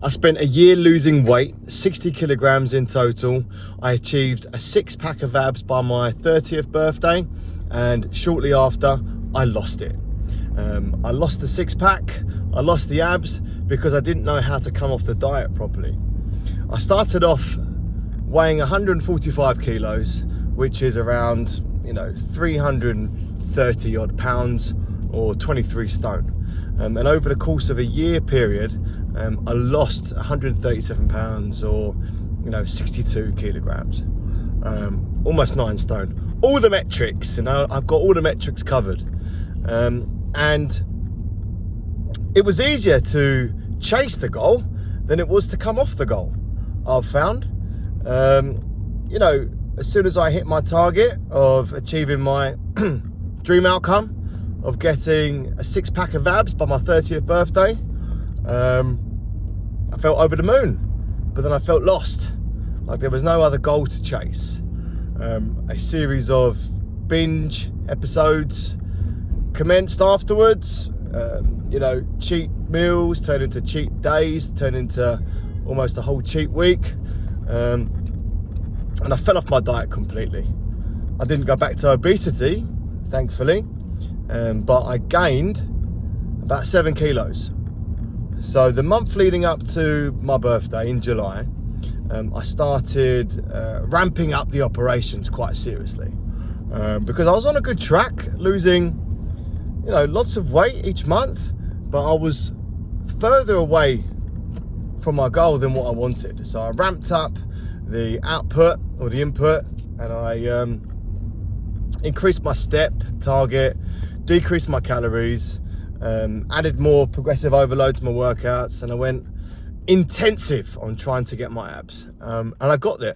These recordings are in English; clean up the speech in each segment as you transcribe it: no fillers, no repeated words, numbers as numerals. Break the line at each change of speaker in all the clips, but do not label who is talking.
I spent a year losing weight, 60 kilograms in total. I achieved a 6-pack of abs by my 30th birthday, and shortly after, I lost it. I lost the 6-pack, I lost the abs because I didn't know how to come off the diet properly. I started off weighing 145 kilos, which is around, 330 odd pounds or 23 stone. And over the course of a year period, I lost 137 pounds or, 62 kilograms, almost 9 stone. All the metrics, I've got all the metrics covered. And it was easier to chase the goal than it was to come off the goal, I've found. As soon as I hit my target of achieving my dream outcome of getting a 6-pack of abs by my 30th birthday, I felt over the moon, but then I felt lost, like there was no other goal to chase. A series of binge episodes commenced afterwards. Cheat meals turned into cheat days, turned into almost a whole cheat week, and I fell off my diet completely. I didn't go back to obesity, thankfully, but I gained about 7 kilos. So the month leading up to my birthday in July, I started ramping up the operations quite seriously, because I was on a good track, losing lots of weight each month, but I was further away from my goal than what I wanted. So I ramped up the output or the input, and I increased my step target, decreased my calories, added more progressive overload to my workouts, and I went intensive on trying to get my abs, and I got there.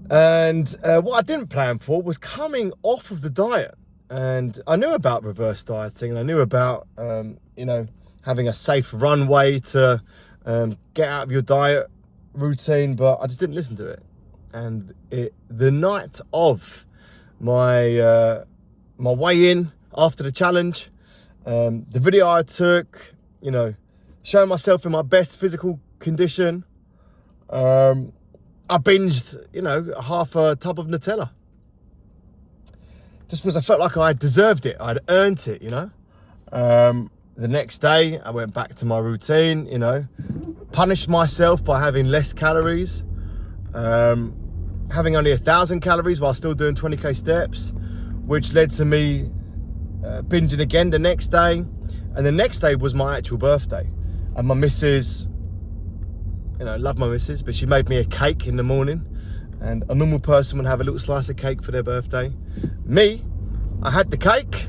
And what I didn't plan for was coming off of the diet. And I knew about reverse dieting, and I knew about having a safe runway to get out of your diet routine, but I just didn't listen to it. And the night of my weigh-in after the challenge, the video I took, showing myself in my best physical condition, I binged, half a tub of Nutella. Just because I felt like I deserved it, I'd earned it, The next day, I went back to my routine, punished myself by having less calories, having only 1,000 calories while still doing 20k steps, which led to me binging again the next day. And the next day was my actual birthday. And my missus, love my missus, but she made me a cake in the morning. And a normal person would have a little slice of cake for their birthday. Me, I had the cake,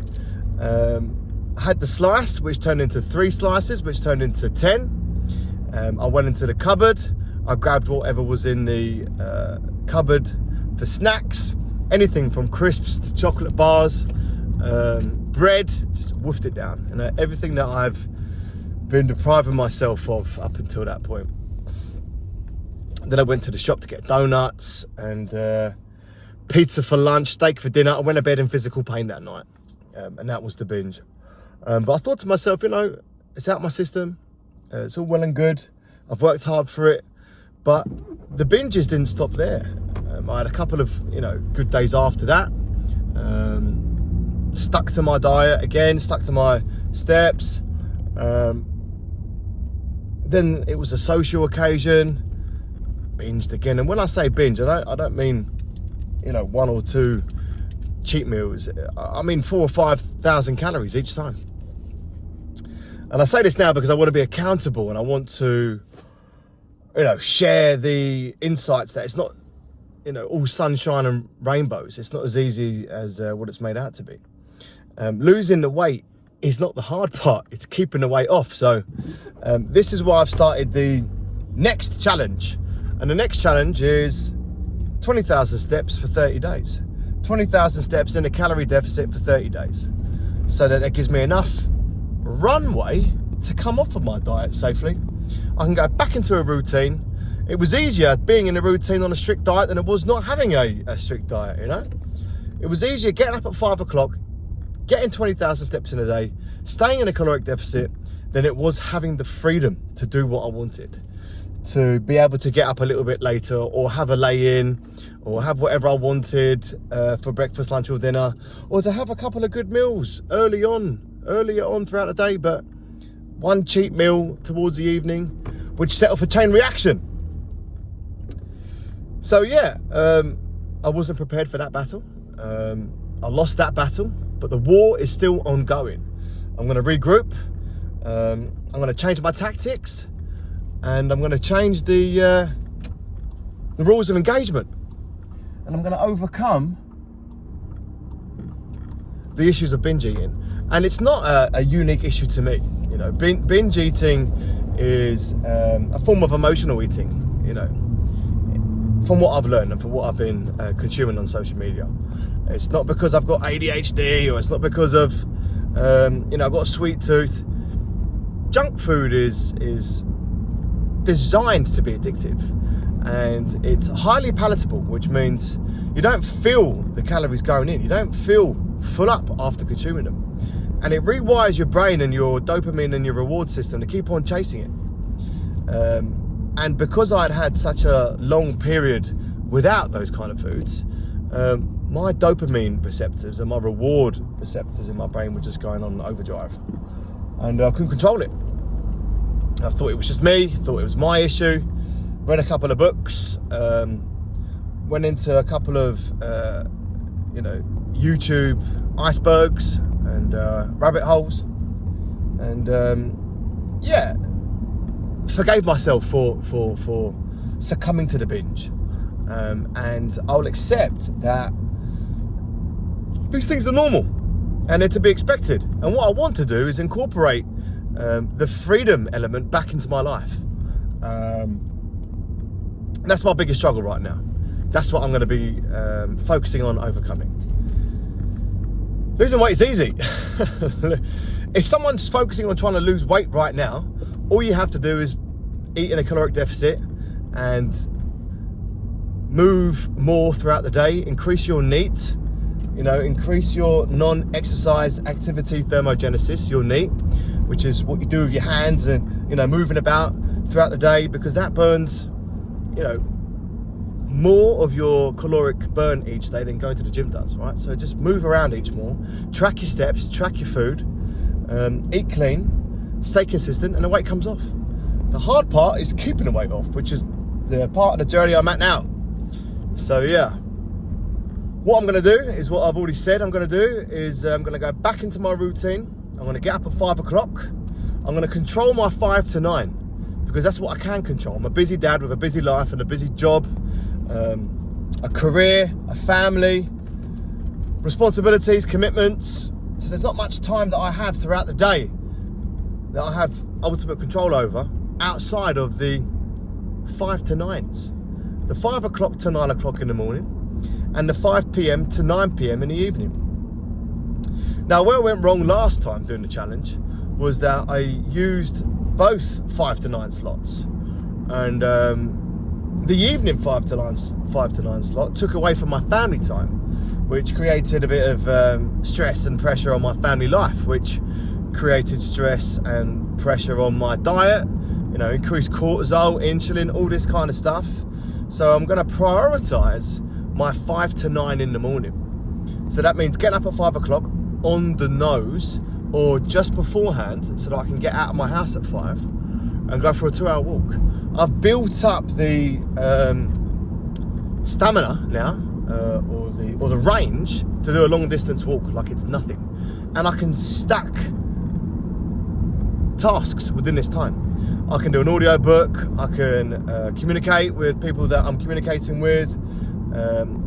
I had the slice, which turned into 3 slices, which turned into 10. I went into the cupboard, I grabbed whatever was in the cupboard for snacks, anything from crisps to chocolate bars, bread, just woofed it down. Everything that I've been depriving myself of up until that point. Then I went to the shop to get donuts and pizza for lunch, steak for dinner. I went to bed in physical pain that night, and that was the binge. But I thought to myself, it's out of my system. It's all well and good. I've worked hard for it, but the binges didn't stop there. I had a couple of, good days after that. Stuck to my diet again, stuck to my steps. Then it was a social occasion, binged again. And when I say binge, I don't mean, 1 or 2 cheat meals. I mean 4,000 or 5,000 calories each time. And I say this now because I want to be accountable, and I want to, share the insights that it's not, all sunshine and rainbows. It's not as easy as what it's made out to be. Losing the weight is not the hard part. It's keeping the weight off. So this is why I've started the next challenge. And the next challenge is 20,000 steps for 30 days. 20,000 steps in a calorie deficit for 30 days. So that gives me enough runway to come off of my diet safely. I can go back into a routine. It was easier being in a routine on a strict diet than it was not having a strict diet, It was easier getting up at 5 o'clock, getting 20,000 steps in a day, staying in a caloric deficit, than it was having the freedom to do what I wanted. To be able to get up a little bit later, or have a lay-in, or have whatever I wanted for breakfast, lunch or dinner, or to have a couple of good meals earlier on throughout the day, but one cheap meal towards the evening, which set off a chain reaction. So yeah, I wasn't prepared for that battle. I lost that battle, but the war is still ongoing. I'm going to regroup. I'm going to change my tactics, and I'm going to change the rules of engagement, and I'm going to overcome the issues of binge eating. And it's not a unique issue to me. You know, binge eating is a form of emotional eating, you know, from what I've learned and from what I've been consuming on social media. It's not because I've got ADHD, or it's not because of, you know, I've got a sweet tooth. Junk food is designed to be addictive, and it's highly palatable, which means you don't feel the calories going in. You don't feel full up after consuming them. And it rewires your brain and your dopamine and your reward system to keep on chasing it. And because I'd had such a long period without those kind of foods, my dopamine receptors and my reward receptors in my brain were just going on overdrive, and I couldn't control it. I thought it was just me, thought it was my issue. Read a couple of books, went into a couple of you know, YouTube icebergs and rabbit holes, and yeah, forgave myself for succumbing to the binge, and I'll accept that these things are normal and they're to be expected. And what I want to do is incorporate the freedom element back into my life. That's my biggest struggle right now. That's what I'm going to be focusing on overcoming. Losing weight is easy. If someone's focusing on trying to lose weight right now, all you have to do is eat in a caloric deficit and move more throughout the day, increase your NEAT, you know, increase your non-exercise activity thermogenesis, your NEAT, which is what you do with your hands and, you know, moving about throughout the day, because that burns, you know, more of your caloric burn each day than going to the gym does, right? So just move around each more, track your steps, track your food, eat clean, stay consistent, and the weight comes off. The hard part is keeping the weight off, which is the part of the journey I'm at now. So yeah, what I'm gonna do is what I've already said I'm gonna do is I'm gonna go back into my routine. I'm gonna get up at 5 o'clock. I'm gonna control my 5 to 9, because that's what I can control. I'm a busy dad with a busy life and a busy job, a career, a family, responsibilities, commitments. So there's not much time that I have throughout the day that I have ultimate control over outside of the 5 to 9s. The 5 o'clock to 9 o'clock in the morning, and the 5 p.m. to 9 p.m. in the evening. Now, where I went wrong last time doing the challenge was that I used both 5 to 9 slots, and the evening 5 to 9 slot took away from my family time, which created a bit of stress and pressure on my family life, which created stress and pressure on my diet, you know, increased cortisol, insulin, all this kind of stuff. So I'm going to prioritize my 5 to 9 in the morning. So that means getting up at 5 o'clock on the nose, or just beforehand, so that I can get out of my house at 5 and go for a 2-hour walk. I've built up the stamina now, or the range to do a long distance walk like it's nothing, and I can stack tasks within this time. I can do an audio book. I can communicate with people that I'm communicating with.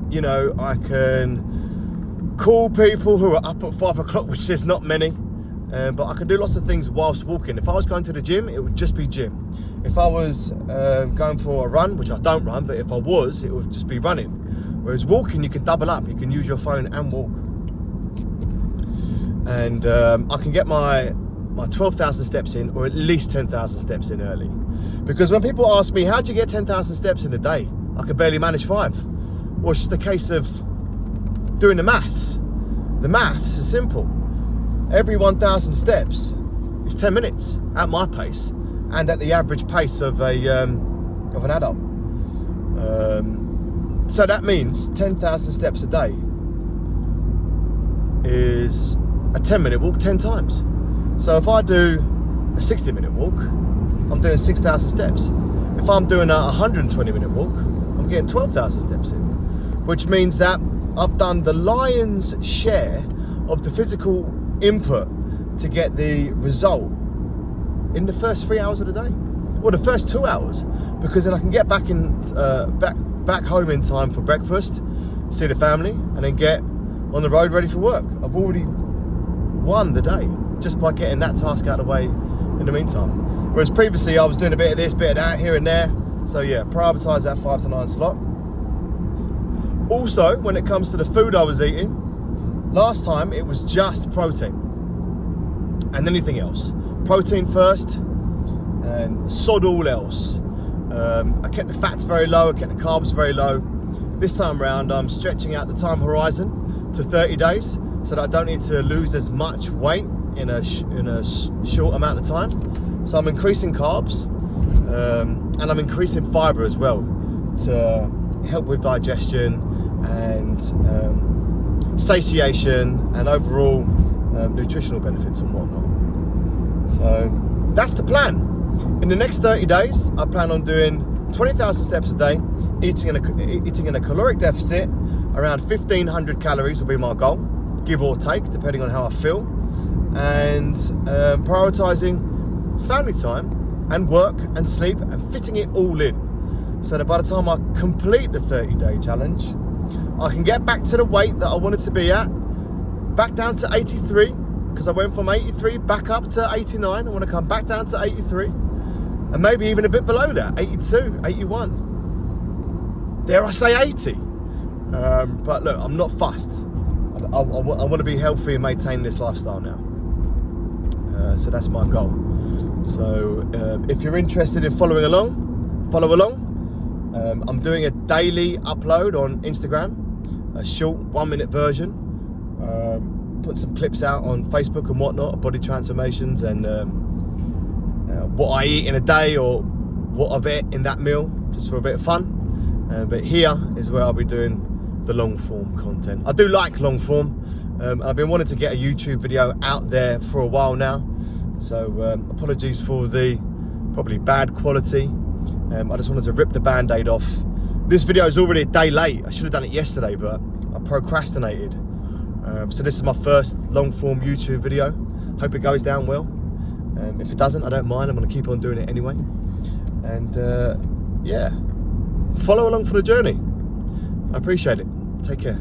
You know, I can call people who are up at 5 o'clock, which is not many. But I can do lots of things whilst walking. If I was going to the gym, it would just be gym. If I was going for a run, which I don't run, but if I was, it would just be running. Whereas walking, you can double up. You can use your phone and walk. And I can get my 12,000 steps in, or at least 10,000 steps in early. Because when people ask me, how do you get 10,000 steps in a day? I can barely manage 5. Well, it's just a case of doing the maths. The maths is simple. Every 1,000 steps It's 10 minutes at my pace and at the average pace of an adult. So that means 10,000 steps a day is a 10-minute walk 10 times. So if I do a 60-minute walk, I'm doing 6,000 steps. If I'm doing a 120-minute walk, I'm getting 12,000 steps in, which means that I've done the lion's share of the physical input to get the result in the first 3 hours of the day, or the first 2 hours, because then I can get back home in time for breakfast, see the family, and then get on the road ready for work. I've already won the day just by getting that task out of the way in the meantime. Whereas previously I was doing a bit of this, bit of that, here and there. So yeah, prioritise that 5 to 9 slot. Also, when it comes to the food I was eating, last time it was just protein and anything else. Protein first and sod all else. I kept the fats very low, I kept the carbs very low. This time around I'm stretching out the time horizon to 30 days so that I don't need to lose as much weight in a short amount of time. So I'm increasing carbs and I'm increasing fibre as well to help with digestion and satiation and overall nutritional benefits and whatnot. So that's the plan. In the next 30 days, I plan on doing 20,000 steps a day, eating in a caloric deficit. Around 1,500 calories will be my goal, give or take, depending on how I feel. And prioritising family time and work and sleep and fitting it all in. So that by the time I complete the 30-day challenge, I can get back to the weight that I wanted to be at, back down to 83, because I went from 83 back up to 89. I want to come back down to 83, and maybe even a bit below that, 82, 81. Dare I say 80? But look, I'm not fussed. I want to be healthy and maintain this lifestyle now. So that's my goal. So if you're interested in following along, follow along. I'm doing a daily upload on Instagram, a short 1-minute version. Put some clips out on Facebook and whatnot, body transformations and what I eat in a day or what I've ate in that meal, just for a bit of fun. But here is where I'll be doing the long form content. I do like long form. I've been wanting to get a YouTube video out there for a while now. So apologies for the probably bad quality. I just wanted to rip the band-aid off. This video is already a day late. I should have done it yesterday, but I procrastinated. So this is my first long-form YouTube video. Hope it goes down well. If it doesn't, I don't mind. I'm going to keep on doing it anyway. And yeah, follow along for the journey. I appreciate it. Take care.